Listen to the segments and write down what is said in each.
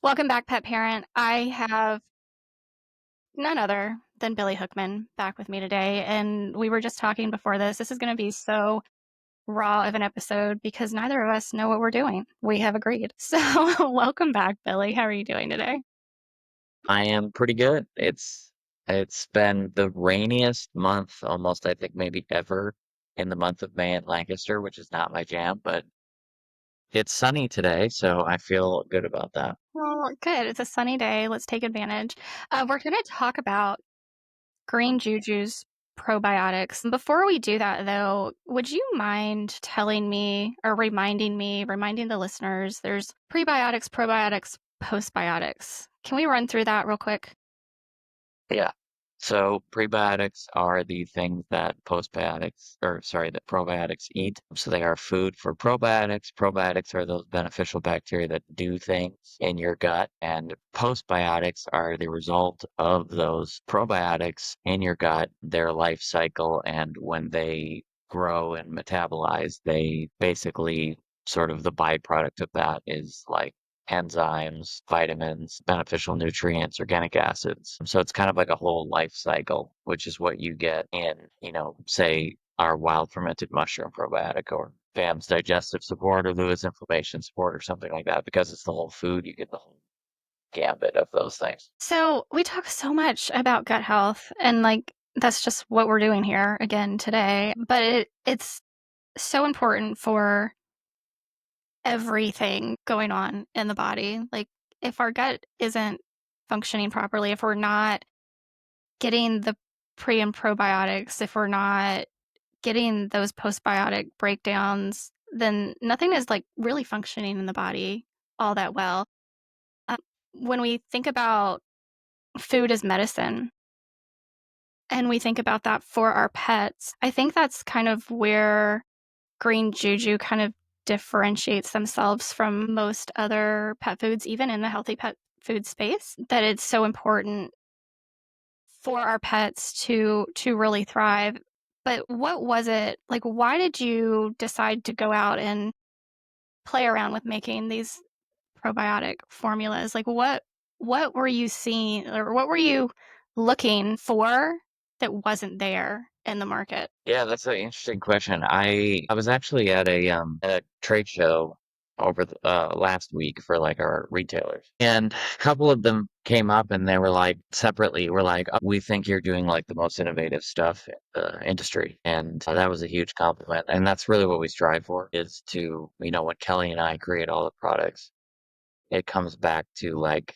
Welcome back, pet parent. I have none other than Billy Hoekman back with me today. And we were just talking before this. This is going to be so raw of an episode because neither of us know what we're doing. We have agreed. So, welcome back, Billy. How are you doing today? I am pretty good. It's been the rainiest month almost I think maybe ever in the month of May in Lancaster, which is not my jam, but it's sunny today, so I feel good about that. Well, good. It's a sunny day. Let's take advantage. We're going to talk about Green Juju's probiotics. Before we do that, though, would you mind telling me or reminding the listeners there's prebiotics, probiotics, postbiotics? Can we run through that real quick? Yeah. So prebiotics are the things that that probiotics eat. So they are food for probiotics. Probiotics are those beneficial bacteria that do things in your gut, and postbiotics are the result of those probiotics in your gut, their life cycle, and when they grow and metabolize, they basically sort of the byproduct of that is like enzymes, vitamins, beneficial nutrients, organic acids. So it's kind of like a whole life cycle, which is what you get in, say our wild fermented mushroom probiotic or BAM's digestive support or Lewis inflammation support or something like that. Because it's the whole food, you get the whole gambit of those things. So, we talk so much about gut health, and that's just what we're doing here again today. But it's so important for everything going on in the body. Like, if our gut isn't functioning properly, if we're not getting the pre and probiotics, if we're not getting those postbiotic breakdowns, then nothing is like really functioning in the body all that well. Um, when we think about food as medicine and we think about that for our pets, I think that's kind of where Green Juju kind of differentiates themselves from most other pet foods, even in the healthy pet food space, that it's so important for our pets to really thrive. But what was it like? Why did you decide to go out and play around with making these probiotic formulas? Like what were you seeing or what were you looking for that wasn't there in the market? Yeah, that's an interesting question. I was actually at a trade show over last week for like our retailers, and a couple of them came up and they were like separately were like, "Oh, we think you're doing like the most innovative stuff in the industry," and that was a huge compliment. And that's really what we strive for is to when Kelly and I create all the products, it comes back to like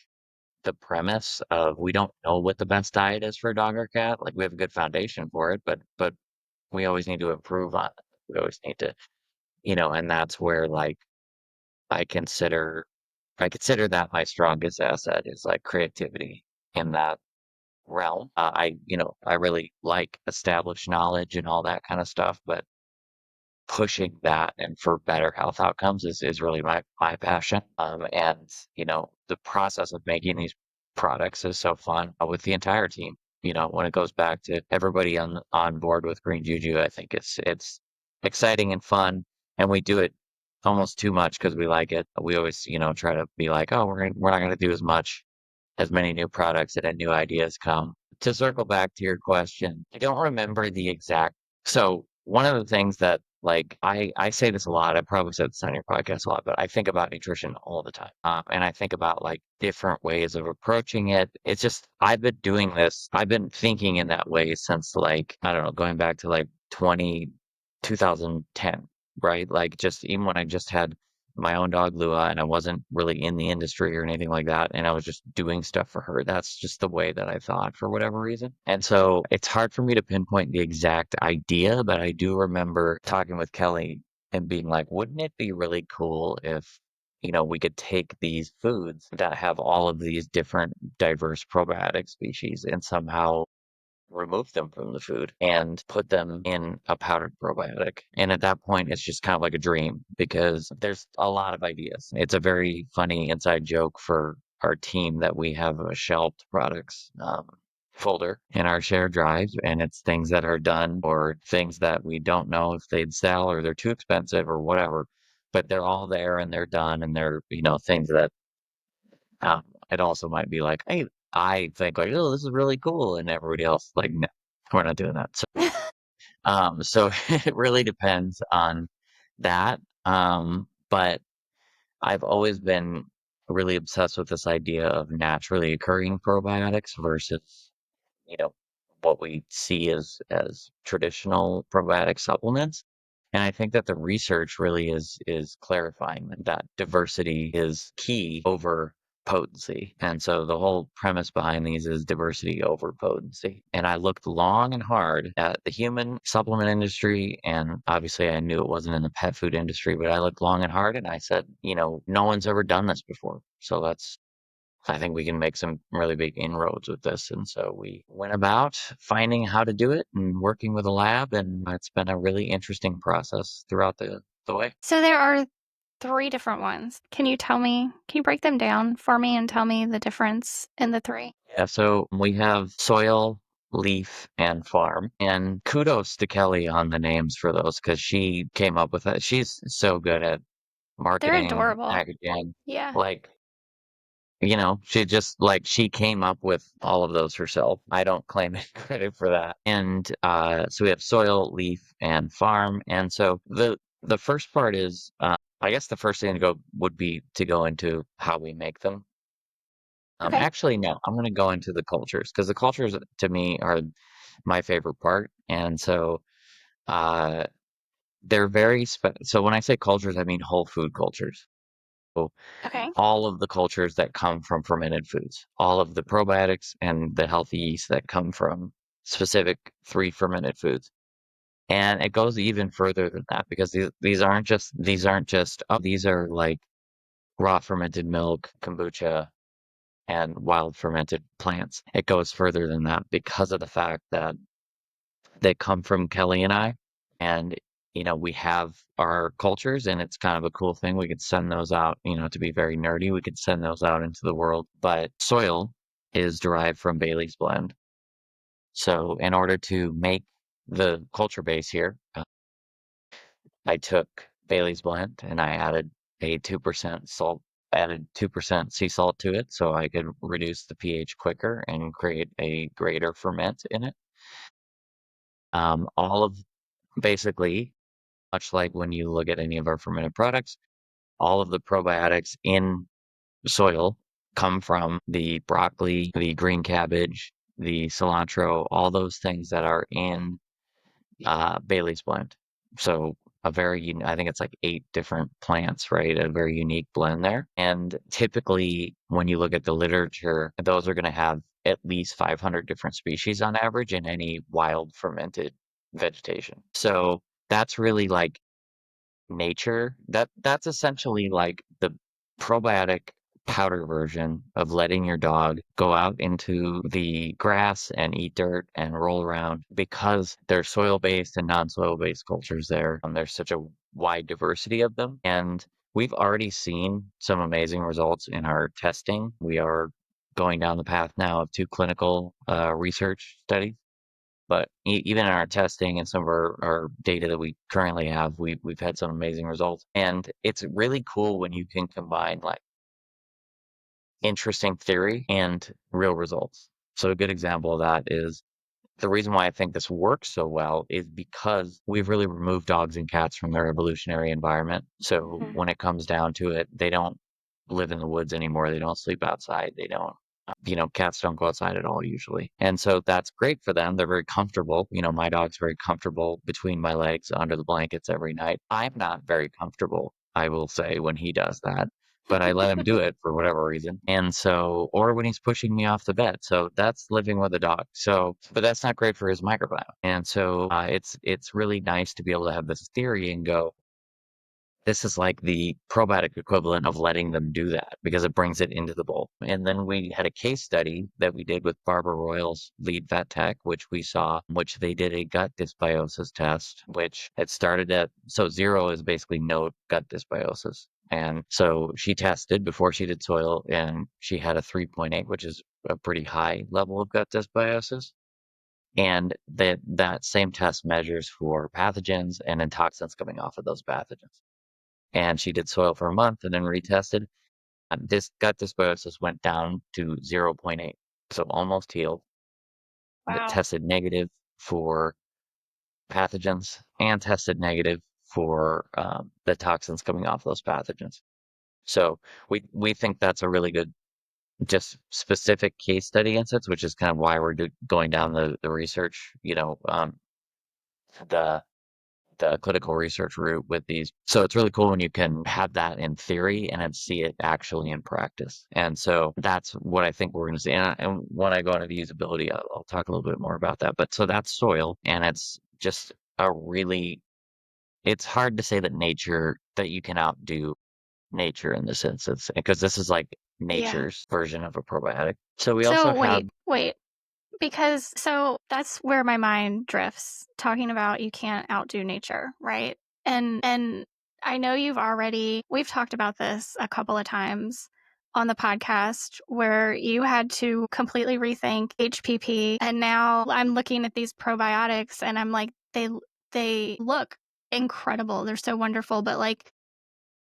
the premise of we don't know what the best diet is for a dog or cat. Like we have a good foundation for it, but we always need to improve on it. We always need to, and that's where like I consider I consider that my strongest asset is like creativity in that realm. I really like established knowledge and all that kind of stuff, but pushing that and for better health outcomes is really my passion. And the process of making these products is so fun with the entire team. When it goes back to everybody on board with Green Juju, I think it's exciting and fun, and we do it almost too much because we like it. We always try to be like, oh, we're not gonna do as many new products and new ideas come. To circle back to your question, I don't remember the exact. So one of the things that like I say this a lot, I probably said this on your podcast a lot, but I think about nutrition all the time. And I think about like different ways of approaching it. It's just I've been doing this, I've been thinking in that way since like, I don't know, going back to like 2010, right? Like just even when I just had my own dog Lua and I wasn't really in the industry or anything like that and I was just doing stuff for her. That's just the way that I thought for whatever reason. And so it's hard for me to pinpoint the exact idea, but I do remember talking with Kelly and being like, wouldn't it be really cool if we could take these foods that have all of these different diverse probiotic species and somehow remove them from the food and put them in a powdered probiotic. And at that point, it's just kind of like a dream because there's a lot of ideas. It's a very funny inside joke for our team that we have a shelved products folder in our shared drives, and it's things that are done or things that we don't know if they'd sell or they're too expensive or whatever. But they're all there and they're done and they're, things that Um, it also might be like, hey, I think like, oh, this is really cool, and everybody else like, no, we're not doing that. So it really depends on that. But I've always been really obsessed with this idea of naturally occurring probiotics versus, you know, what we see as traditional probiotic supplements. And I think that the research really is clarifying that diversity is key over potency. And so the whole premise behind these is diversity over potency. And I looked long and hard at the human supplement industry, and obviously I knew it wasn't in the pet food industry, but I looked long and hard and I said, no one's ever done this before. So I think we can make some really big inroads with this. And so we went about finding how to do it and working with a lab. And it's been a really interesting process throughout the way. So there are 3 different ones. Can you break them down for me and tell me the difference in the 3? Yeah. So we have soil, leaf, and farm. And kudos to Kelly on the names for those because she came up with it. She's so good at They're marketing, adorable. packaging. Yeah. Like, she just like she came up with all of those herself. I don't claim any credit for that. And so we have soil, leaf, and farm. And so the first part is, I guess the first thing to go would be to go into how we make them. Okay. Actually, no, I'm going to go into the cultures because the cultures to me are my favorite part. And so uh, they're so when I say cultures, I mean whole food cultures. So Okay. all of the cultures that come from fermented foods, all of the probiotics and the healthy yeast that come from specific 3 fermented foods. And it goes even further than that because these aren't just these are like raw fermented milk, kombucha, and wild fermented plants. It goes further than that because of the fact that they come from Kelly and I. And, we have our cultures, and it's kind of a cool thing. We could send those out, to be very nerdy. We could send those out into the world. But soil is derived from Bailey's blend. So, in order to make the culture base here, I took Bailey's blend and I added a 2% salt, added 2% sea salt to it so I could reduce the pH quicker and create a greater ferment in it. All of basically, much like when you look at any of our fermented products, all of the probiotics in soil come from the broccoli, the green cabbage, the cilantro, all those things that are in Bailey's blend. So I think it's like 8 different plants, right? A very unique blend there. And typically, when you look at the literature, those are going to have at least 500 different species on average in any wild fermented vegetation. So that's really like nature. That's essentially like the probiotic powder version of letting your dog go out into the grass and eat dirt and roll around because there's soil-based and non-soil based cultures there. There's such a wide diversity of them. And we've already seen some amazing results in our testing. We are going down the path now of 2 clinical research studies, but even in our testing and some of our data that we currently have, we've had some amazing results. And it's really cool when you can combine like interesting theory and real results. So a good example of that is the reason why I think this works so well is because we've really removed dogs and cats from their evolutionary environment. So Mhm. when it comes down to it, they don't live in the woods anymore. They don't sleep outside. They don't, cats don't go outside at all usually. And so that's great for them. They're very comfortable. My dog's very comfortable between my legs under the blankets every night. I'm not very comfortable, I will say, when he does that. But I let him do it for whatever reason. And so, or when he's pushing me off the bed. So that's living with a dog. So, but that's not great for his microbiome. And so it's really nice to be able to have this theory and go, this is like the probiotic equivalent of letting them do that because it brings it into the bowl. And then we had a case study that we did with Barbara Royal's lead vet tech, which they did a gut dysbiosis test, which it started at, so 0 is basically no gut dysbiosis. And so she tested before she did soil and she had a 3.8, which is a pretty high level of gut dysbiosis. And that same test measures for pathogens and then toxins coming off of those pathogens. And she did soil for a month and then retested. This gut dysbiosis went down to zero point 0.8, so almost healed. That Wow. tested negative for pathogens and tested negative for the toxins coming off those pathogens. So we think that's a really good, just specific case study instance, which is kind of why we're going down the research, the the clinical research route with these. So it's really cool when you can have that in theory and then see it actually in practice. And so that's what I think we're going to see. And when I go into the usability, I'll talk a little bit more about that. But so that's soil, and it's just a really, it's hard to say that you can outdo nature in this instance, because this is like Yeah. nature's version of a probiotic. So we also So have, wait. Because so that's where my mind drifts, talking about you can't outdo nature, right? And I know we've talked about this a couple of times on the podcast where you had to completely rethink HPP, and now I'm looking at these probiotics and I'm like they look incredible. They're so wonderful, but like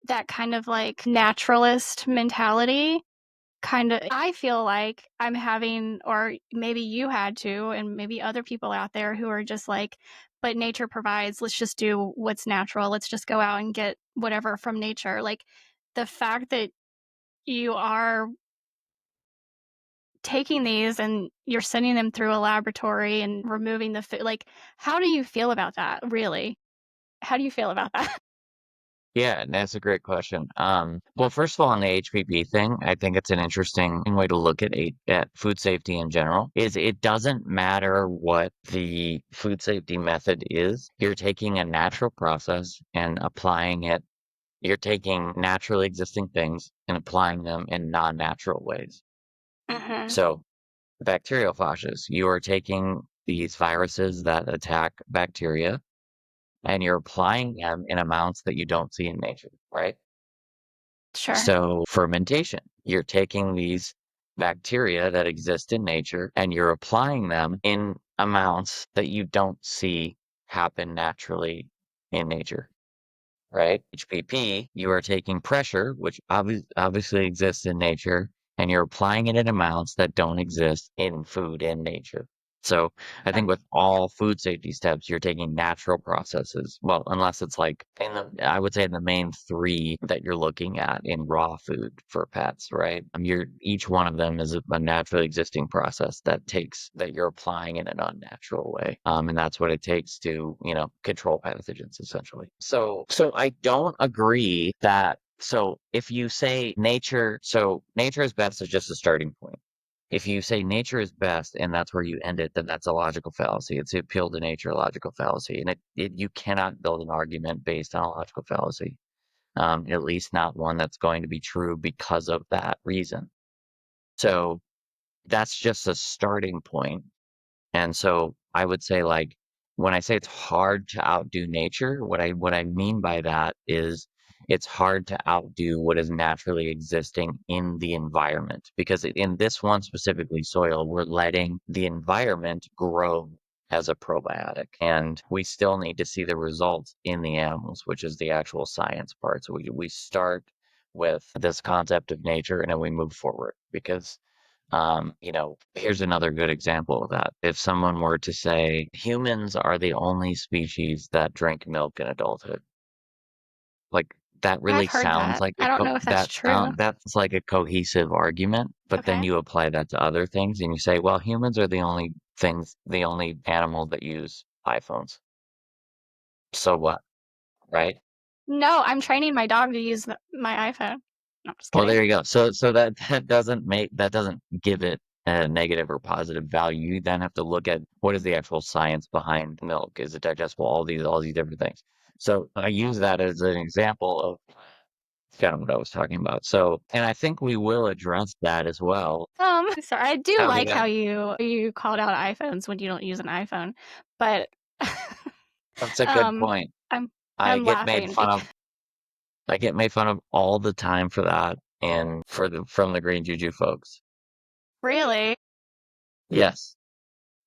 that kind of like naturalist mentality kind of, I feel like I'm having, or maybe you had to, and maybe other people out there who are just like, but nature provides, let's just do what's natural. Let's just go out and get whatever from nature. Like the fact that you are taking these and you're sending them through a laboratory and removing the food, like, how do you feel about that, really? How do you feel about that? yeah, that's a great question. Well, first of all, on the HPP thing, I think it's an interesting way to look at food safety in general. Is it doesn't matter what the food safety method is. You're taking a natural process and applying it. You're taking naturally existing things and applying them in non-natural ways. Hmm. So, bacteriophages, you are taking these viruses that attack bacteria and you're applying them in amounts that you don't see in nature, right? Sure. So, fermentation, you're taking these bacteria that exist in nature and you're applying them in amounts that you don't see happen naturally in nature, right? HPP, you are taking pressure, which obviously exists in nature, and you're applying it in amounts that don't exist in food in nature. So I think with all food safety steps, you're taking natural processes. Well, unless it's like I would say in the main three that you're looking at in raw food for pets, right? Each one of them is a naturally existing process that you're applying in an unnatural way. And that's what it takes to, control pathogens essentially. So I don't agree that, so if you say nature is best is just a starting point. If you say nature is best and that's where you end it, then that's a logical fallacy. It's a appeal to nature logical fallacy. And you cannot build an argument based on a logical fallacy, at least not one that's going to be true because of that reason. So that's just a starting point. And so I would say, like, when I say it's hard to outdo nature, what I mean by that is it's hard to outdo what is naturally existing in the environment, because in this one specifically soil, we're letting the environment grow as a probiotic, and we still need to see the results in the animals, which is the actual science part. So we start with this concept of nature and then we move forward, because here's another good example of that. If someone were to say humans are the only species that drink milk in adulthood, like that I've really heard sounds that. like I don't know if that's true. that's like a cohesive argument, but then Okay. you apply that to other things and you say, well, humans are the only animals that use iPhones. So what, right? No, I'm training my dog to use my iPhone. No, I'm just Well, kidding. there you go. So that doesn't give it a negative or positive value. You then have to look at what is the actual science behind milk. Is it digestible? All these different things. So I use that as an example of kind of what I was talking about. So, and I think we will address that as well. Sorry, I do How we like got how you called out iPhones when you don't use an iPhone, but That's a good um, point. I'm I I'm get made laughing fun because of. I get made fun of all the time for that, and from the Green Juju folks. really, Yes,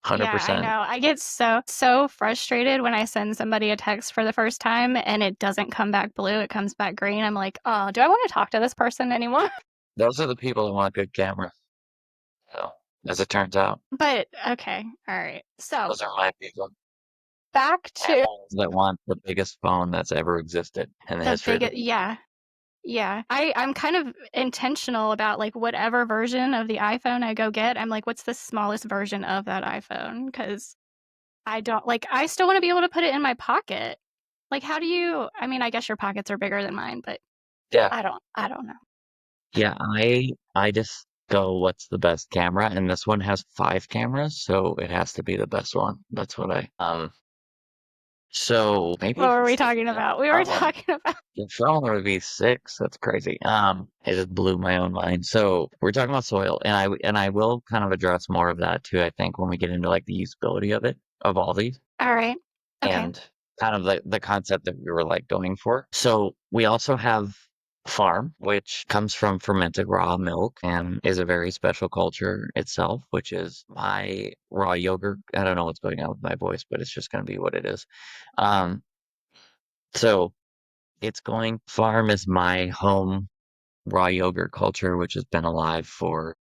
hundred yeah, I percent. know. I get so frustrated when I send somebody a text for the first time and it doesn't come back blue, it comes back green. I'm like, oh, do I want to talk to this person anymore? those are the people that want good cameras. So, as it turns out, But okay, all right. So those are my people. back And to ones that want the biggest phone that's ever existed in the the history of the biggest. Yeah, yeah. I'm kind of intentional about like whatever version of the iPhone I go get. I'm like, what's the smallest version of that iPhone? Because I don't like. I still want to be able to put it in my pocket. Like, how do you? I mean, I guess your pockets are bigger than mine, but Yeah. I don't know. Yeah, I just go what's the best camera, and this one has 5 cameras, so it has to be the best one. That's what so maybe What if were we it's the talking about? We were talking about. the phone would be 6. That's crazy. It just blew my own mind. So we're talking about soil, and I will kind of address more of that too, I think, when we get into like the usability of it, of all these. All right. Okay. And kind of the concept that we were like going for. So we also have farm, which comes from fermented raw milk and is a very special culture itself, which is my raw yogurt. I don't know what's going on with my voice, but it's just going to be what it is. Um, so it's going farm is my home raw yogurt culture, which has been alive for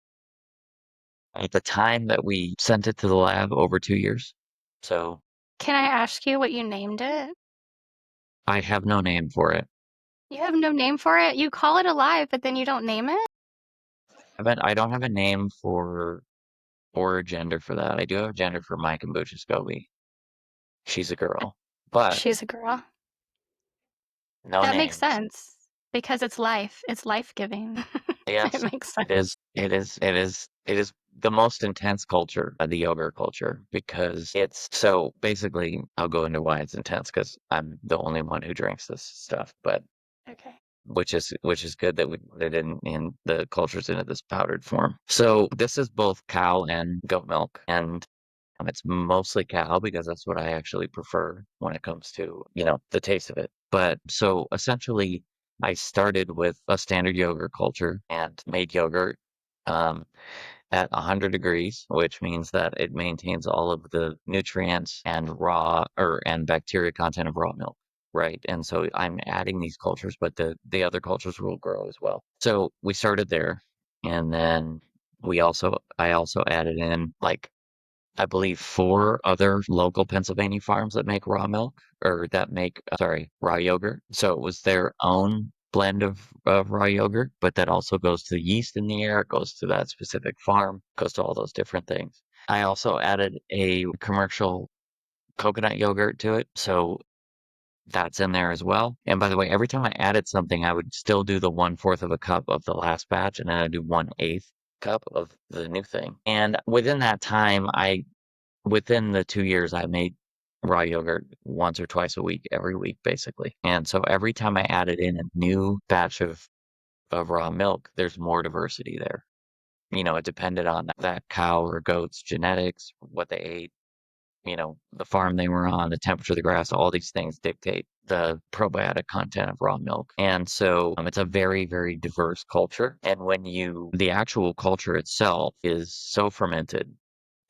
at the time that we sent it to the lab over 2 years. So Can I ask you what you named it? I have no name for it. You have no name for it? You call it alive, but then you don't name it? I don't have a name for or a gender for that. I do have a gender for my kombucha Scoby. She's a girl, but She's a girl. no That makes names. sense because it's life. It's life-giving. It Yes, makes sense. it is. It is the most intense culture, the yogurt culture, because it's so basically. I'll go into why it's intense because I'm the only one who drinks this stuff, but Okay. which is good that we put it in the cultures into this powdered form. So this is both cow and goat milk, and it's mostly cow because that's what I actually prefer when it comes to, the taste of it. But so essentially, I started with a standard yogurt culture and made yogurt um, at 100 degrees, which means that it maintains all of the nutrients and and bacteria content of raw milk. Right. And so I'm adding these cultures, but the other cultures will grow as well. So we started there. And then I also added in like I believe 4 other local Pennsylvania farms that make raw milk or that make, sorry, raw yogurt. So it was their own blend of raw yogurt, but that also goes to the yeast in the air, it goes to that specific farm, goes to all those different things. I also added a commercial coconut yogurt to it. So that's in there as well. And by the way, every time I added something, I would still do the 1/4 of a cup of the last batch, and then I do 1/8 cup of the new thing. And within that time, within the 2 years, I made raw yogurt once or twice a week, every week, basically. And so every time I added in a new batch of raw milk, there's more diversity there. It depended on that cow or goat's genetics, what they ate, the farm they were on, the temperature of the grass, all these things dictate the probiotic content of raw milk. And so it's a very, very diverse culture. And the actual culture itself is so fermented,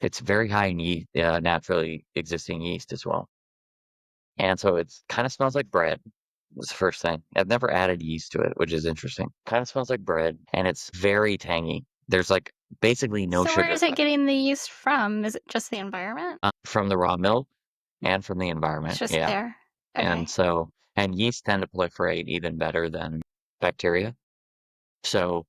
it's very high in yeast, naturally existing yeast as well. And so it's kind of smells like bread. Was the first thing. I've never added yeast to it, which is interesting. Kind of smells like bread, and it's very tangy. There's like basically no So where sugar is it getting the yeast from? Is it just the environment? from the raw milk and from the It's environment. just Yeah, there. and Okay. so and yeast tend to proliferate even better than bacteria. So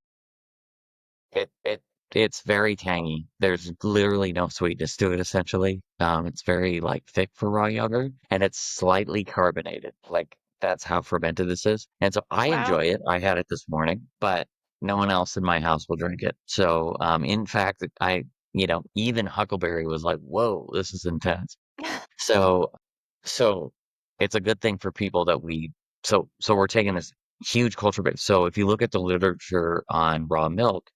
It it it's very tangy. There's literally no sweetness to it, essentially. It's very like thick for raw yogurt, and it's slightly carbonated. Like that's how fermented this is. And so I Wow. enjoy it. I had it this morning, but no one else in my house will drink it. So, in fact, even Huckleberry was like, "Whoa, this is intense." So, so it's a good thing for people that so we're taking this huge culture base. So if you look at the literature on raw milk,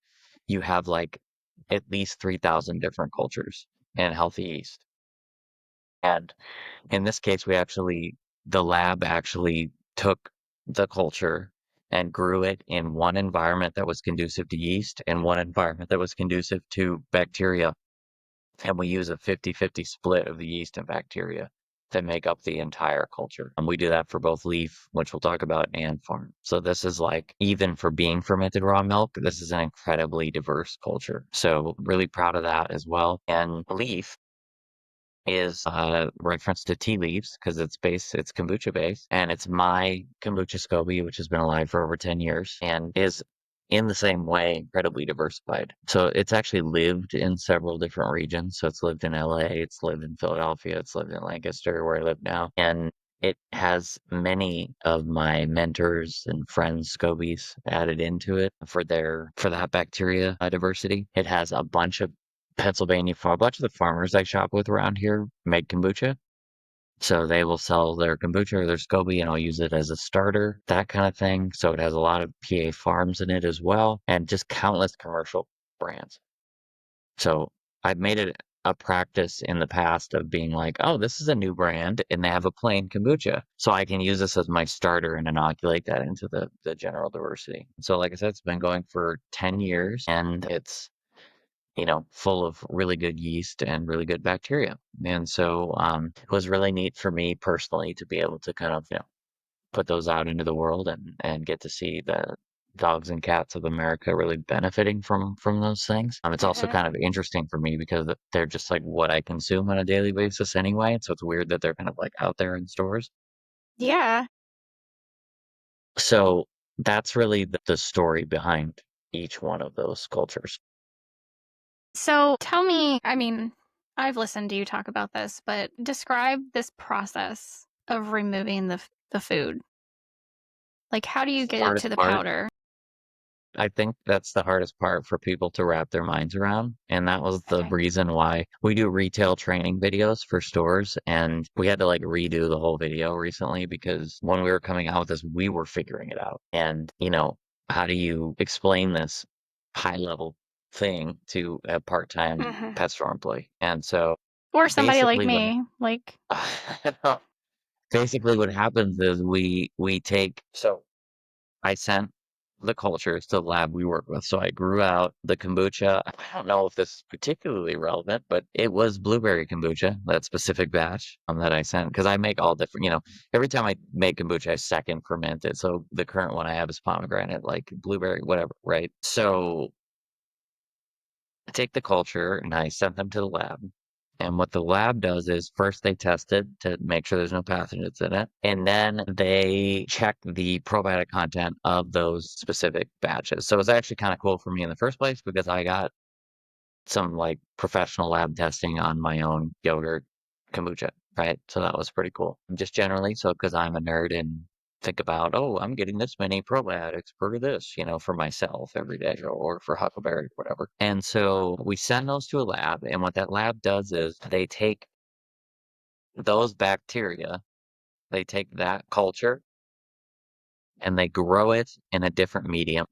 you have like at least 3,000 different cultures in healthy yeast. And in this case, the lab actually took the culture and grew it in one environment that was conducive to yeast and one environment that was conducive to bacteria. And we use a 50-50 split of the yeast and bacteria. that make up the entire culture. And we do that for both leaf, which we'll talk about, and farm. So this is like, even for being fermented raw milk, this is an incredibly diverse culture. So really proud of that as well. And leaf is a reference to tea leaves because it's kombucha based, and it's my kombucha SCOBY, which has been alive for over 10 years and is in the same way incredibly diversified. So it's actually lived in several different regions. So it's lived in LA, it's lived in Philadelphia, it's lived in Lancaster, where I live now, and it has many of my mentors and friends' scobies added into it for that bacteria diversity. It has a bunch of a bunch of the farmers I shop with around here make kombucha. So they will sell their kombucha or their SCOBY, and I'll use it as a starter, that kind of thing. So it has a lot of PA farms in it as well, and just countless commercial brands. So I've made it a practice in the past of being like, oh, this is a new brand and they have a plain kombucha. So I can use this as my starter and inoculate that into the general diversity. So like I said, it's been going for 10 years and it's full of really good yeast and really good bacteria. And so it was really neat for me personally to be able to kind of, put those out into the world and get to see the dogs and cats of America really benefiting from those things. It's also Mhm. kind of interesting for me because they're just like what I consume on a daily basis anyway. So it's weird that they're kind of like out there in stores. Yeah. So that's really the story behind each one of those cultures. So tell me, I mean, I've listened to you talk about this, but describe this process of removing the food. Like, how do you It's the get it hardest to the part. powder? I think that's the hardest part for people to wrap their minds around. And that was the Okay. reason why we do retail training videos for stores. And we had to like redo the whole video recently because when we were coming out with this, we were figuring it out. And, how do you explain this high level thing to a part-time Mhm. pet store employee? And so Or somebody like basically what me, like, basically what happens is we take I sent the cultures to the lab we work with. So I grew out the kombucha. I don't know if this is particularly relevant, but it was blueberry kombucha, that specific batch that I sent. Because I make all different, every time I make kombucha, I second ferment it. So the current one I have is pomegranate, like blueberry, whatever, right? So I take the culture and I sent them to the lab. And what the lab does is first they test it to make sure there's no pathogens in it. And then they check the probiotic content of those specific batches. So it's actually kind of cool for me in the first place because I got some like professional lab testing on my own yogurt kombucha, right? So that was pretty cool. Just generally, so because I'm a nerd and think about, oh, I'm getting this many probiotics per this, for myself every day or for Huckleberry, whatever. And so we send those to a lab, and what that lab does is they take those bacteria, they take that culture and they grow it in a different medium.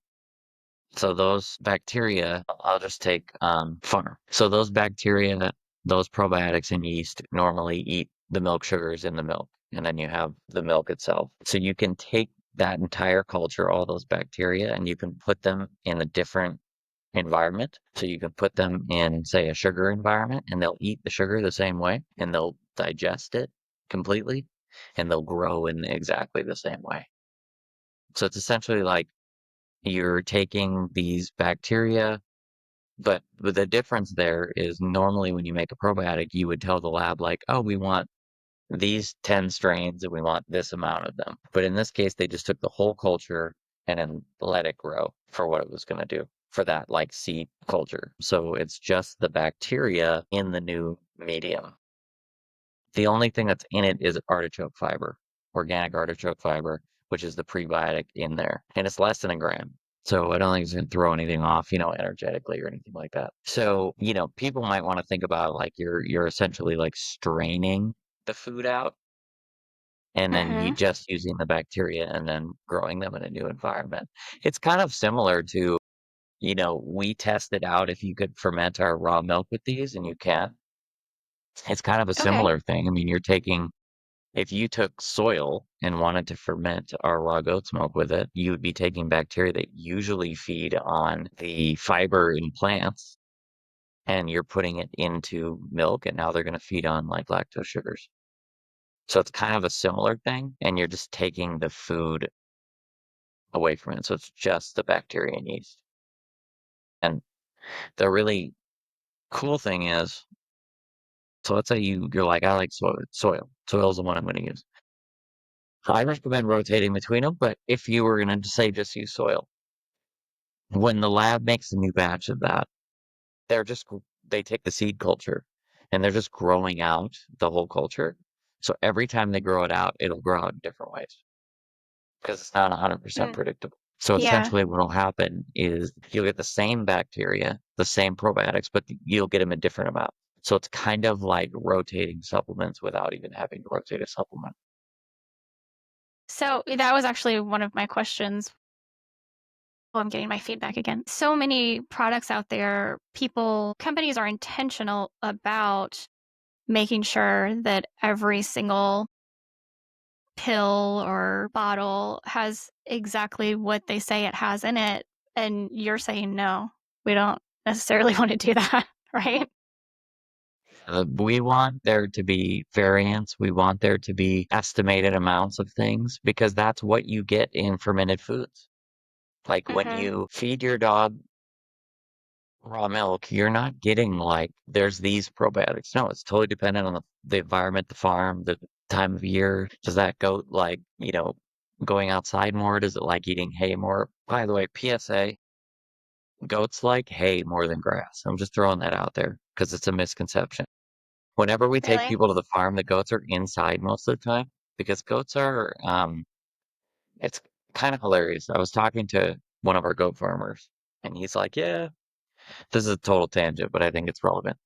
So those bacteria, I'll just take farm. So those bacteria, those probiotics and yeast normally eat the milk sugars in the milk, and then you have the milk itself. So you can take that entire culture, all those bacteria, and you can put them in a different environment. So you can put them in, say, a sugar environment, and they'll eat the sugar the same way, and they'll digest it completely, and they'll grow in exactly the same way. So it's essentially like you're taking these bacteria, but the difference there is normally when you make a probiotic, you would tell the lab like, oh, we want these 10 strains and we want this amount of them. But in this case, they just took the whole culture and then let it grow for what it was going to do for that like seed culture. So it's just the bacteria in the new medium. The only thing that's in it is artichoke fiber, organic artichoke fiber, which is the prebiotic in there. And it's less than a gram. So I don't think it's going to throw anything off, energetically or anything like that. So, people might want to think about like you're essentially like straining the food out and then you mhm. just using the bacteria and then growing them in a new environment. It's kind of similar to, we tested out if you could ferment our raw milk with these and you can. It's kind of a Okay. similar thing. I mean, if you took soil and wanted to ferment our raw goat's milk with it, you would be taking bacteria that usually feed on the fiber in plants and you're putting it into milk and now they're going to feed on like lactose sugars. So it's kind of a similar thing, and you're just taking the food away from it. So it's just the bacteria and yeast. And the really cool thing is, so let's say you're like, I like soil. Soil is the one I'm going to use. I recommend rotating between them, but if you were going to say just use soil, when the lab makes a new batch of that, they're just they take the seed culture and they're just growing out the whole culture. So every time they grow it out, it'll grow out in different ways because it's not 100% Mm. predictable. So Yeah. essentially, what will happen is you'll get the same bacteria, the same probiotics, but you'll get them in different amounts. So it's kind of like rotating supplements without even having to rotate a supplement. So that was actually one of my questions. Oh, I'm getting my feedback again. So many products out there, companies are intentional about making sure that every single pill or bottle has exactly what they say it has in it. And you're saying, no, we don't necessarily want to do that, right? We want there to be variance. We want there to be estimated amounts of things because that's what you get in fermented foods. Like when Hmm. you feed your dog raw milk, you're not getting like there's these probiotics. No, it's totally dependent on the environment, the farm, the time of year. Does that goat like, going outside more? Does it like eating hay more? By the way, PSA, goats like hay more than grass. I'm just throwing that out there because it's a misconception. Whenever we take Really? people to the farm, the goats are inside most of the time because goats are, it's kind of hilarious. I was talking to one of our goat farmers and he's like, yeah, this is a total tangent, but I think it's relevant.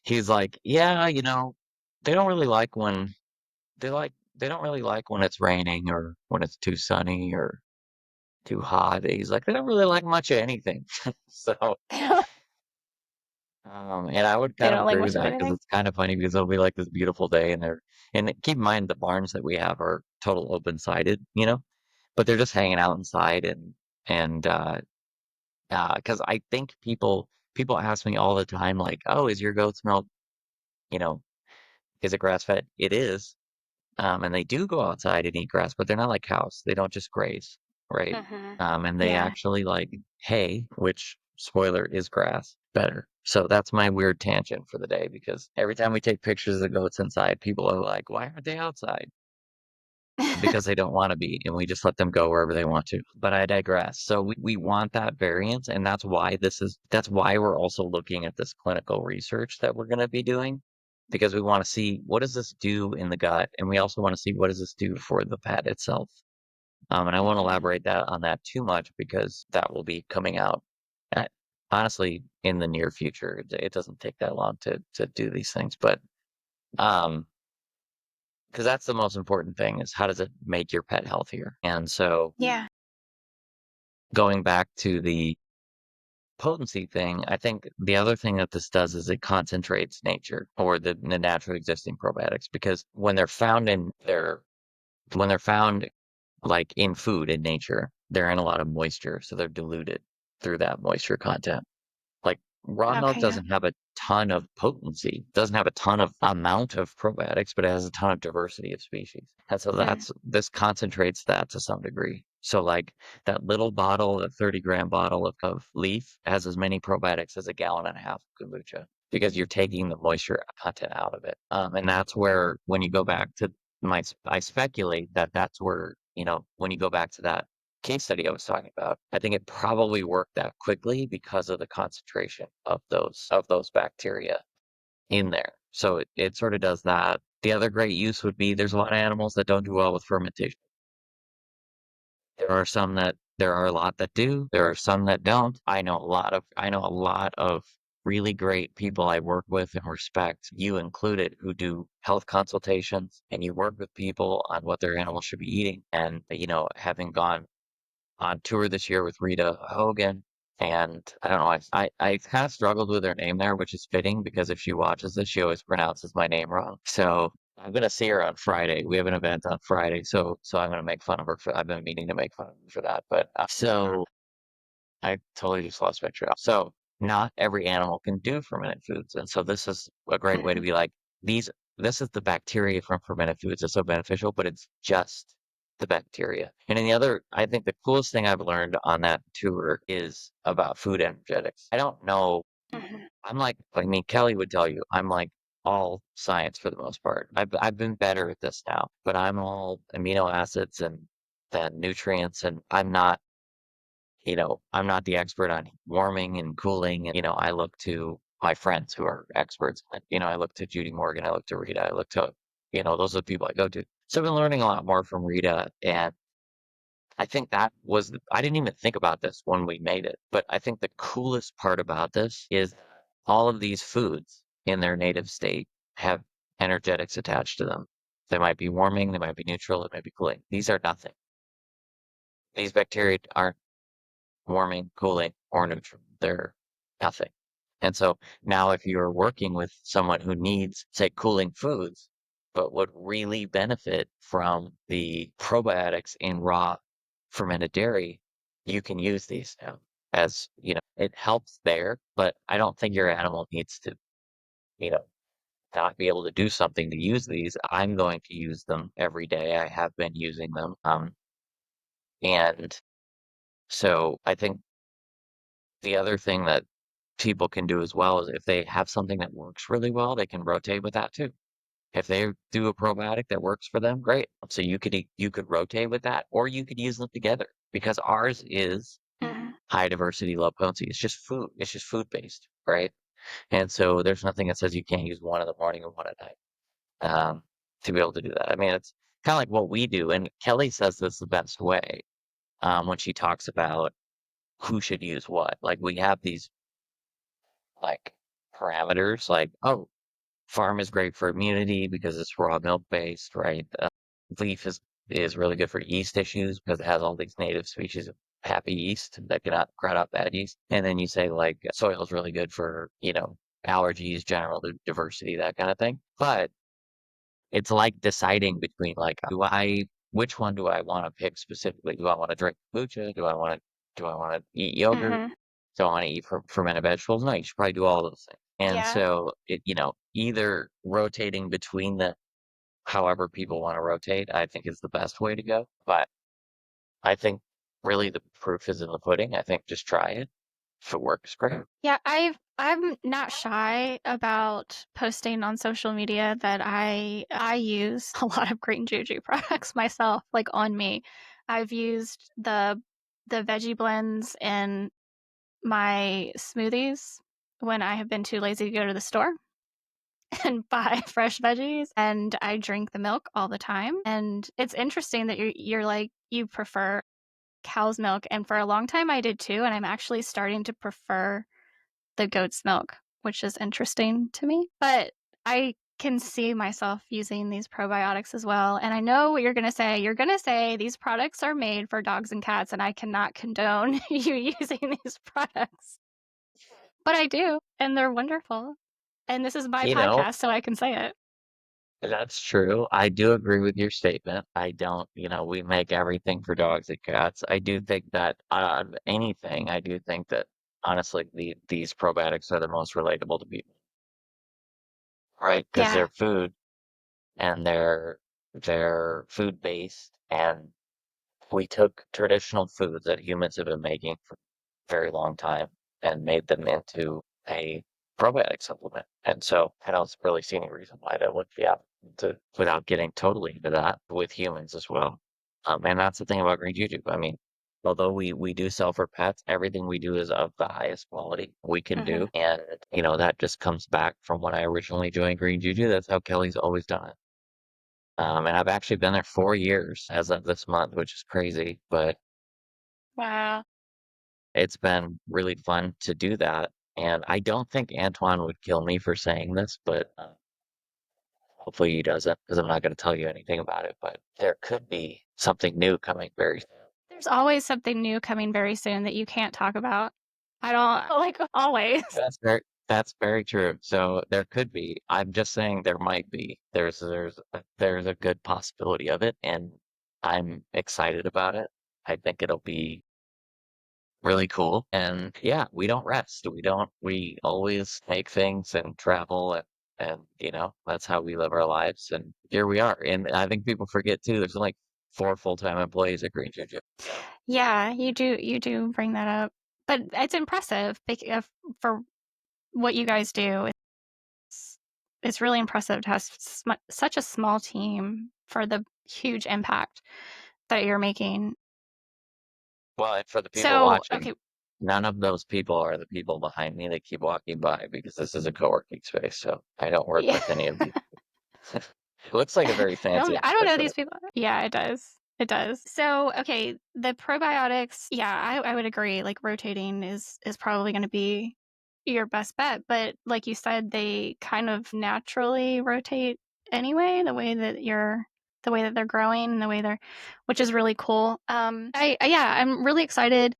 He's like, yeah, they don't really like when they don't really like when it's raining or when it's too sunny or too hot. He's like, they don't really like much of anything. So, and I would They kind of don't like agree with much of that because anything. it's kind of funny because it'll be like this beautiful day and keep in mind the barns that we have are total open sided, but they're just hanging out inside and because I think people ask me all the time like, oh, is your goat's milk, you know, is it grass fed? It is. And they do go outside and eat grass, but they're not like cows. They don't just graze, right? Hmm. And they Yeah. actually like hay, which spoiler is grass better. So that's my weird tangent for the day because every time we take pictures of the goats inside, people are like, why aren't they outside? Because they don't want to be, and we just let them go wherever they want to. But I digress. So we want that variance, and that's why we're also looking at this clinical research that we're going to be doing, because we want to see what does this do in the gut, and we also want to see what does this do for the pet itself. And I won't Hmm. elaborate that on that too much because that will be coming out at, honestly in the near future. It doesn't take that long to do these things, but um because that's the most important thing is how does it make your pet healthier? And so Yeah. going back to the potency thing, I think the other thing that this does is it concentrates nature or the naturally existing probiotics because when they're found like in food in nature, they're in a lot of moisture, so they're diluted through that moisture content. Like raw milk Okay. Yeah. doesn't have a ton of potency, doesn't have a ton of amount of probiotics, but it has a ton of diversity of species. And so Mm. this concentrates that to some degree. So like that little bottle, the 30-gram bottle of leaf has as many probiotics as a gallon and a half of kombucha because you're taking the moisture content out of it. And that's where when you go back to I speculate that that's where, when you go back to that case study I was talking about, I think it probably worked that quickly because of the concentration of those bacteria in there. So it sort of does that. The other great use would be there's a lot of animals that don't do well with fermentation. There are a lot that do. There are some that don't. I know a lot of really great people I work with and respect, you included, who do health consultations and you work with people on what their animals should be eating. And, having gone on tour this year with Rita Hogan. And I don't know, I kind of struggled with her name there, which is fitting because if she watches this, she always pronounces my name wrong. So I'm gonna see her on Friday. We have an event on Friday, so I'm gonna make fun of her I've been meaning to make fun of her for that. But so I totally just lost my trail. So not every animal can do fermented foods, and so this is a great way to Hmm. be like these. this is the bacteria from fermented foods that's so beneficial, but it's just the bacteria. And then I think the coolest thing I've learned on that tour is about food energetics. I don't know. Mhm. I mean, Kelly would tell you, I'm like all science for the most part. I've been better at this now, but I'm all amino acids and then nutrients, and I'm not the expert on warming and cooling. And, I look to my friends who are experts. I look to Judy Morgan, I look to Rita, I look to, those are the people I go to. So I've been learning a lot more from Rita. And I think I didn't even think about this when we made it, but I think the coolest part about this is all of these foods in their native state have energetics attached to them. They might be warming, they might be neutral, they might be cooling. These are nothing. These bacteria aren't warming, cooling, or neutral. They're nothing. And so now if you're working with someone who needs, say, cooling foods, but would really benefit from the probiotics in raw fermented dairy, you can use these now as, it helps there, but I don't think your animal needs to, you know, not be able to do something to use these. I'm going to use them every day. I have been using them. And so I think the other thing that people can do as well is if they have something that works really well, they can rotate with that too. If they do a probiotic that works for them, great. So you could rotate with that, or you could use them together because ours is Mhm. high diversity, low potency. It's just food. It's just food based, right? And so there's nothing that says you can't use one in the morning or one at night to be able to do that. I mean, it's kind of like what we do, and Kelly says this the best way when she talks about who should use what. Like we have these like parameters, like farm is great for immunity because it's raw milk based, right? Leaf is really good for yeast issues because it has all these native species of happy yeast that cannot crowd out bad yeast. And then you say like soil is really good for, allergies, general diversity, that kind of thing. But it's like deciding between like, which one do I want to pick specifically? Do I want to drink kombucha? Do I want to eat yogurt? Mhm. Do I want to eat fermented vegetables? No, you should probably do all those things. And Yeah. so either rotating between however people want to rotate, I think is the best way to go. But I think really the proof is in the pudding. I think just try it. If it works, great. Yeah, I'm not shy about posting on social media that I use a lot of Green Juju products myself, like on me. I've used the veggie blends in my smoothies when I have been too lazy to go to the store and buy fresh veggies, and I drink the milk all the time. And it's interesting that you're like you prefer cow's milk, and for a long time I did too, and I'm actually starting to prefer the goat's milk, which is interesting to me. But I can see myself using these probiotics as well. And I know what you're going to say. You're going to say these products are made for dogs and cats, and I cannot condone you using these products. But I do, and they're wonderful. And this is my You know, podcast, so I can say it. that's true. I do agree with your statement. I don't, we make everything for dogs and cats. I do think that out of anything, I do think that honestly, these probiotics are the most relatable to people, right? Because Yeah. they're food and they're food based, and we took traditional foods that humans have been making for a very long time and made them into a probiotic supplement. And so I don't really see any reason why that would be up to without getting totally into that with humans as well. And that's the thing about Green Juju. I mean, although we do sell for pets, everything we do is of the highest quality we can Hmm. do. And, that just comes back from when I originally joined Green Juju. That's how Kelly's always done it. And I've actually been there 4 years as of this month, which is crazy, but Wow. it's been really fun to do that. And I don't think Antoine would kill me for saying this, but hopefully he doesn't, because I'm not going to tell you anything about it. But there could be something new coming very soon. There's always something new coming very soon that you can't talk about. I don't like always. That's very true. So there could be. I'm just saying there might be. There's a good possibility of it, and I'm excited about it. I think it'll be really cool. And yeah, we don't rest. We always make things and travel. And, that's how we live our lives. And here we are. And I think people forget too, there's only 4 full-time employees at Green Juju. So, Yeah, you do bring that up. But it's impressive for what you guys do. It's really impressive to have such a small team for the huge impact that you're making. well, and for the people So, watching, okay, none of those people are the people behind me that keep walking by because this is a co-working space. So I don't work yeah. with any of these. It looks like a very fancy I don't office, know these though. people. Yeah, it does. It does. So, okay, the probiotics, yeah, I would agree. Like rotating is probably going to be your best bet. But like you said, they kind of naturally rotate anyway, the way that they're growing and the way they're, which is really cool. Yeah, I'm really excited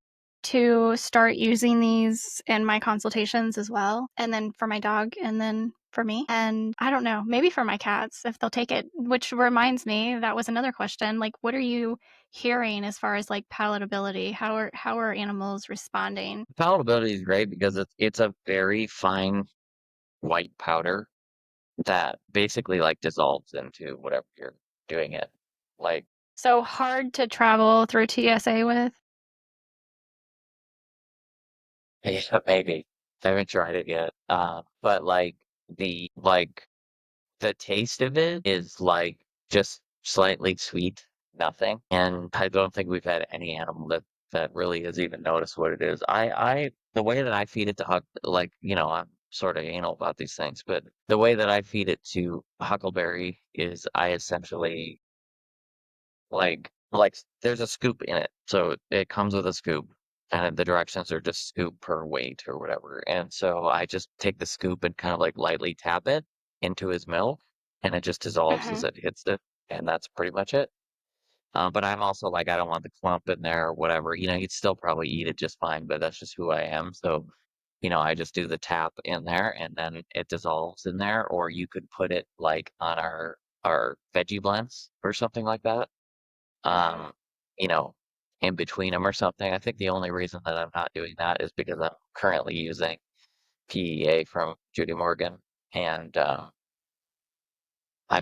to start using these in my consultations as well. And then for my dog and then for me. And I don't know, maybe for my cats if they'll take it, which reminds me, that was another question. Like, what are you hearing as far as like palatability? How are animals responding? Palatability is great because it's a very fine white powder that basically like dissolves into whatever you're doing it. Like, So hard to travel through TSA with? yeah, maybe. I haven't tried it yet. But the taste of it is like just slightly sweet, nothing. And I don't think we've had any animal that really has even noticed what it is. The way that I feed it to Huck, like, I'm sort of anal about these things, but the way that I feed it to Huckleberry is I essentially there's a scoop in it. So it comes with a scoop and the directions are just scoop per weight or whatever. And so I just take the scoop and kind of like lightly tap it into his milk and it just dissolves as Hmm. it hits it. And that's pretty much it. But I'm also like, I don't want the clump in there or whatever. You'd still probably eat it just fine, but that's just who I am. So, I just do the tap in there and then it dissolves in there. Or you could put it like on our veggie blends or something like that, Hmm. um, you know, in between them or something. I think the only reason that I'm not doing that is because I'm currently using PEA from Judy Morgan, and I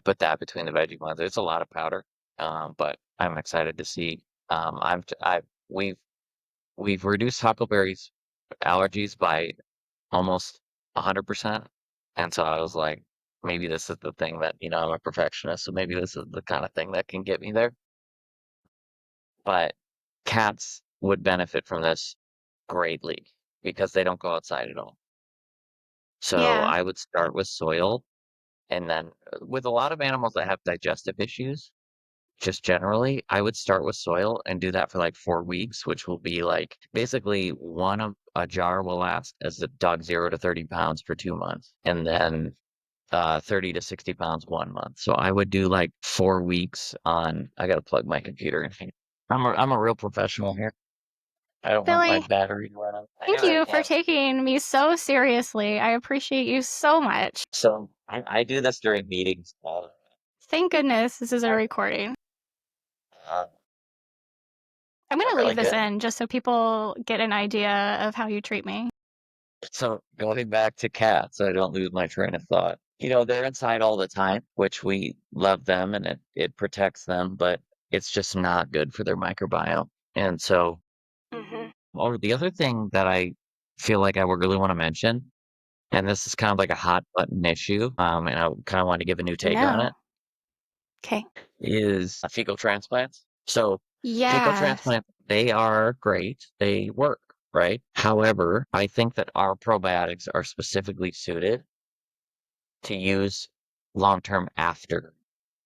put that between the veggie ones. It's a lot of powder, but I'm excited to see. We've reduced Huckleberry's allergies by almost 100%, and so I was like, maybe this is the thing that I'm a perfectionist, so maybe this is the kind of thing that can get me there. But cats would benefit from this greatly because they don't go outside at all. So Yeah. I would start with soil, and then with a lot of animals that have digestive issues, just generally, I would start with soil and do that for like 4 weeks, which will be like basically one of a jar will last as a dog 0 to 30 pounds for 2 months, and then 30 to 60 pounds 1 month. So I would do like 4 weeks on. I gotta plug my computer in here. I'm a real professional here. I don't want my Billy, battery to run out. I thank gotta you for answer. taking me so seriously. I appreciate you so much. So I do this during meetings. Thank goodness this is a I, recording. uh, I'm going I'm to leave really this good. in just so people get an idea of how you treat me. So going back to cats, so I don't lose my train of thought. They're inside all the time, which we love them and it protects them, but it's just not good for their microbiome. And so, Hmm. the other thing that I feel like I would really want to mention, and this is kind of like a hot button issue, and I kind of want to give a new Oh take on it, no. Okay. is fecal transplants. So fecal Yes. transplants, they are great. They work, right? However, I think that our probiotics are specifically suited to use long term after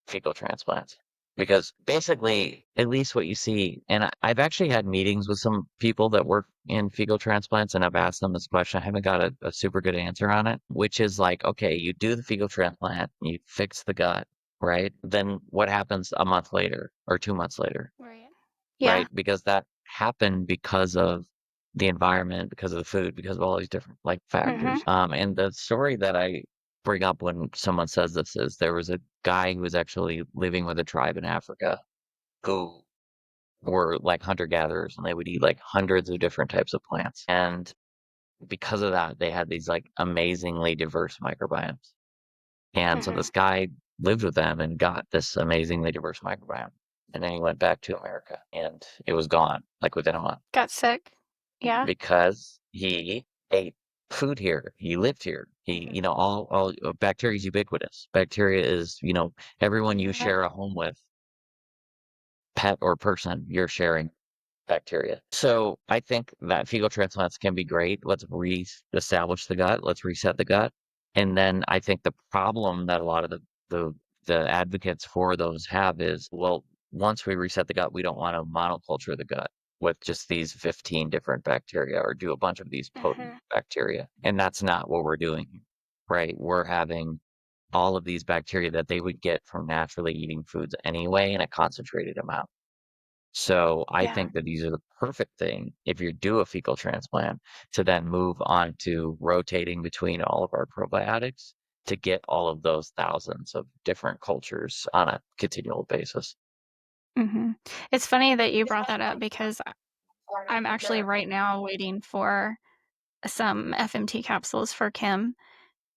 fecal transplants. Because basically, at least what you see, and I've actually had meetings with some people that work in fecal transplants, and I've asked them this question. I haven't got a super good answer on it, which is like, okay, you do the fecal transplant, you fix the gut, right? Then what happens a month later or 2 months later, Right. Yeah. right? Because that happened because of the environment, because of the food, because of all these different like Hmm. factors. And the story that I bring up when someone says this is there was a guy who was actually living with a tribe in Africa who were like hunter gatherers and they would eat like hundreds of different types of plants. And because of that, they had these like amazingly diverse microbiomes. And so Mhm. this guy lived with them and got this amazingly diverse microbiome. And then he went back to America and it was gone like within a month Got sick. Yeah. because he ate food here. He lived here. He, Mhm. all bacteria is ubiquitous. Bacteria is, everyone you Yeah. share a home with, pet or person, you're sharing bacteria. So I think that fecal transplants can be great. Let's re-establish the gut. Let's reset the gut. And then I think the problem that a lot of the the advocates for those have is, well, once we reset the gut, we don't want to monoculture the gut with just these 15 different bacteria or do a bunch of these potent Mhm. bacteria. And that's not what we're doing, right? We're having all of these bacteria that they would get from naturally eating foods anyway in a concentrated amount. So I Yeah. think that these are the perfect thing if you do a fecal transplant to then move on to rotating between all of our probiotics to get all of those thousands of different cultures on a continual basis. Mhm. It's funny that you brought that up because I'm actually right now waiting for some FMT capsules for Kim,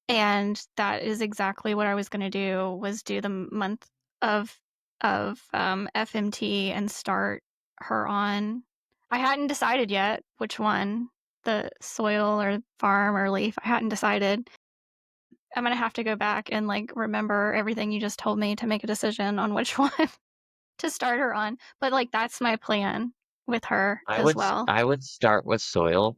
and that is exactly what I was gonna do, was do the month of FMT and start her on. I hadn't decided yet which one, the soil or farm or leaf. I hadn't decided. I'm gonna have to go back and, like, remember everything you just told me to make a decision on which one to start her on, but, like, that's my plan with her as well. I would start with soil.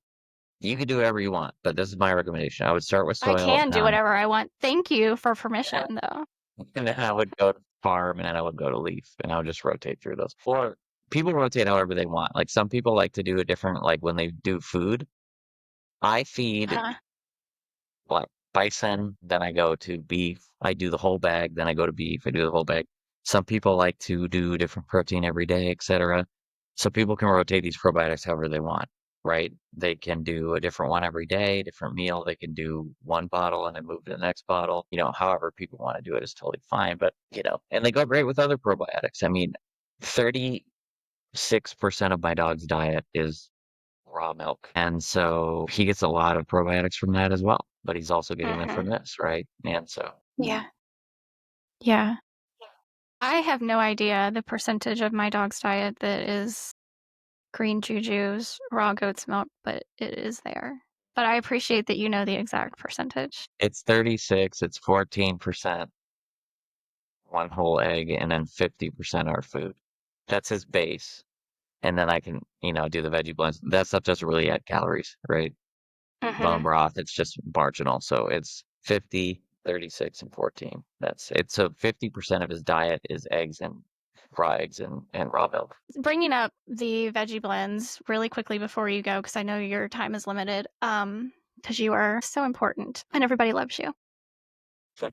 You can do whatever you want, but this is my recommendation. I would start with I soil can do whatever I want. Thank you for permission, though. and then I would go to farm and then I would go to leaf and I would just rotate through those. Or people rotate however they want. Like some people like to do a different, like when they do food, I feed Uh-huh. like bison, then I go to beef. I do the whole bag, then I go to beef. I do the whole bag. Some people like to do different protein every day, etc. So people can rotate these probiotics however they want, right? They can do a different one every day, different meal. They can do one bottle and then move to the next bottle. However people want to do it is totally fine. But and they go great with other probiotics. I mean, 36% of my dog's diet is raw milk. And so he gets a lot of probiotics from that as well, but he's also getting them from Mhm. this, right? And so Yeah. Yeah. I have no idea the percentage of my dog's diet that is Green Juju's raw goat's milk, but it is there. But I appreciate that you know the exact percentage. it's 36, it's 14% one whole egg, and then 50% our food. That's his base. And then I can, do the veggie blends. That stuff doesn't really add calories, right? Bone Mhm. broth, it's just marginal. So it's 50, 36, and 14. That's it. So 50% of his diet is eggs and raw eggs and raw milk. Bringing up the veggie blends really quickly before you go, because I know your time is limited, because you are so important and everybody loves you.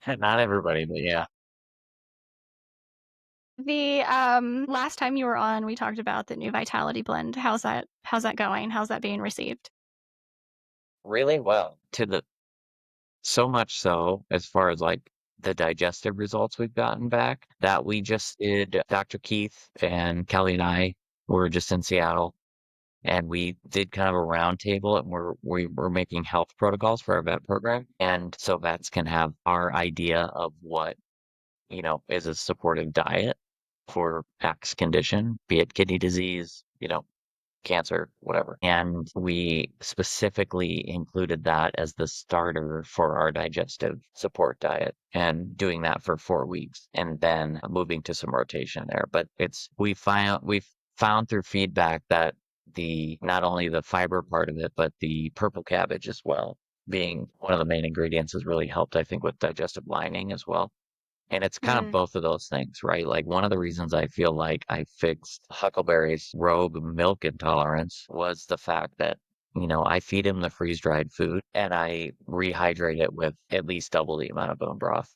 Not everybody, but yeah. The, last time you were on, we talked about the new Vitality blend. How's that going? How's that being received? Really well. So much so as far as like the digestive results we've gotten back that we just did Dr. Keith and Kelly and I were just in Seattle and we did kind of a round table and we were making health protocols for our vet program. And so vets can have our idea of what, is a supportive diet for X condition, be it kidney disease, cancer, whatever. And we specifically included that as the starter for our digestive support diet and doing that for 4 weeks and then moving to some rotation there. But we've found through feedback that the not only the fiber part of it, but the purple cabbage as well, being one of the main ingredients has really helped, I think, with digestive lining as well. And it's kind of Mm, both of those things, right? Like one of the reasons I feel like I fixed Huckleberry's rogue milk intolerance was the fact that, I feed him the freeze dried food and I rehydrate it with at least double the amount of bone broth.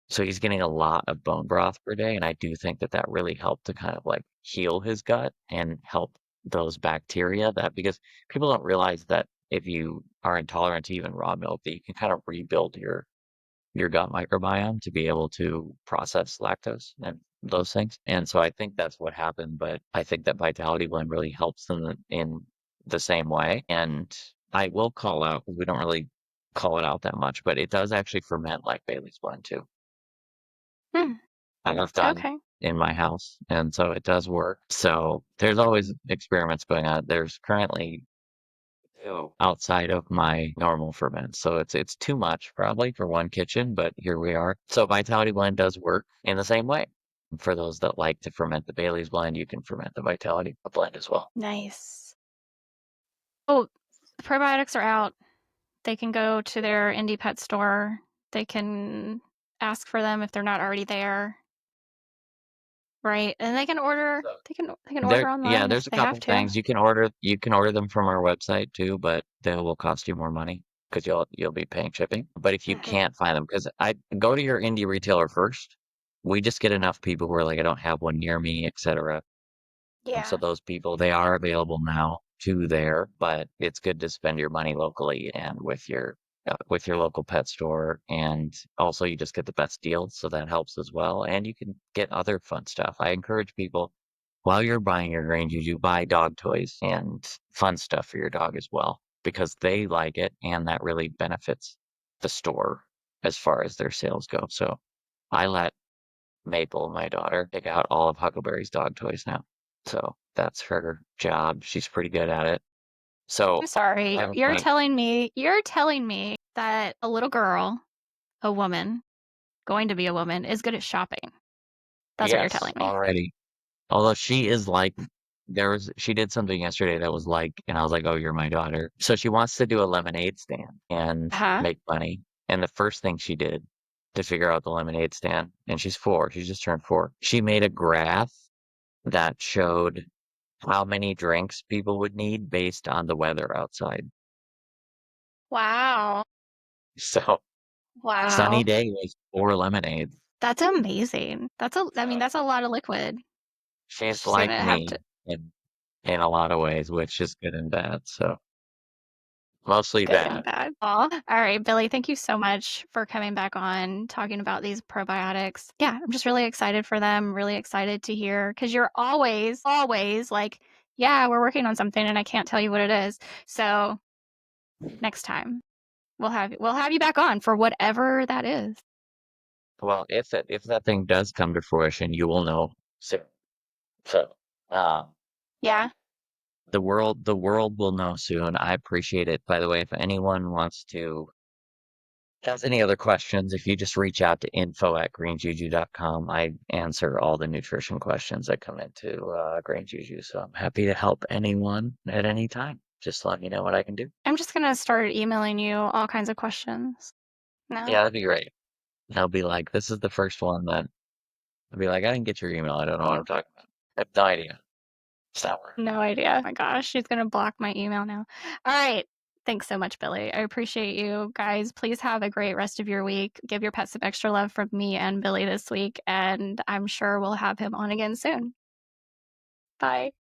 So he's getting a lot of bone broth per day. And I do think that that really helped to kind of like heal his gut and help those bacteria that because people don't realize that if you are intolerant to even raw milk, that you can kind of rebuild your gut microbiome to be able to process lactose and those things. And so I think that's what happened. But I think that Vitality Blend really helps them in the same way. And I will call out, we don't really call it out that much, but it does actually ferment like Bailey's blend too. Hmm, I have done okay. in my house, and so it does work. So there's always experiments going on. There's currently 2 outside of my normal ferment, so it's too much probably for one kitchen, but here we are. So Vitality Blend does work in the same way. For those that like to ferment the Bailey's blend, you can ferment the Vitality blend as well. Nice. Oh, the probiotics are out. They can go to their indie pet store. They can ask for them if they're not already there, right? And they can order. So They can order yeah, online if there's a they have couple to. things you can order them from our website too, but they will cost you more money because you'll be paying shipping. But if you Hmm. can't find them, because I go to your indie retailer first. We just get enough people who are like, I don't have one near me, etc. So Yeah. those people, they are available now to there, but it's good to spend your money locally and with your local pet store. And also you just get the best deals, so that helps as well. And you can get other fun stuff. I encourage people while you're buying your Green Juju, buy dog toys and fun stuff for your dog as well, because they like it and that really benefits the store as far as their sales go. So I let Maple, my daughter, pick out all of Huckleberry's dog toys now. So that's her job. She's pretty good at it. I'm So I sorry. have a friend. You're telling me that a little girl, a woman, going to be a woman, is good at shopping. That's what you're Yes, telling me. already. Although she is like, she did something yesterday that was like, and I was like, oh, you're my daughter. So she wants to do a lemonade stand and Huh? make money. And the first thing she did to figure out the lemonade stand, and she's 4, she just turned 4, she made a graph that showed how many drinks people would need based on the weather outside. Wow. So sunny Wow. day was 4 lemonades. That's amazing. I mean, So that's a lot of liquid. she's She's like gonna have me to. in a lot of ways, which is good and bad. So mostly Good and bad. bad. Aw. All right, Billy, thank you so much for coming back on talking about these probiotics. Yeah, I'm just really excited for them, really excited to hear because you're always like, yeah, we're working on something and I can't tell you what it is. So next time we'll have you back on for whatever that is. Well, if that thing does come to fruition, you will know soon. So uh, Yeah. the world will know soon. I appreciate it. By the way, if anyone wants to has any other questions, if you just reach out to info@greenjuju.com, I answer all the nutrition questions that come into Green Juju. So I'm happy to help anyone at any time. Just let me know what I can do. I'm just gonna start emailing you all kinds of questions. No. Yeah, that'd be great. And I'll be like, this is the first one that I'll be like, I didn't get your email. I don't know what I'm talking about. I have no idea. It's not working. No idea. Oh my gosh, she's gonna block my email now. All right. Thanks so much, Billy. I appreciate you guys. Please have a great rest of your week. Give your pet some extra love from me and Billy this week, and I'm sure we'll have him on again soon. Bye.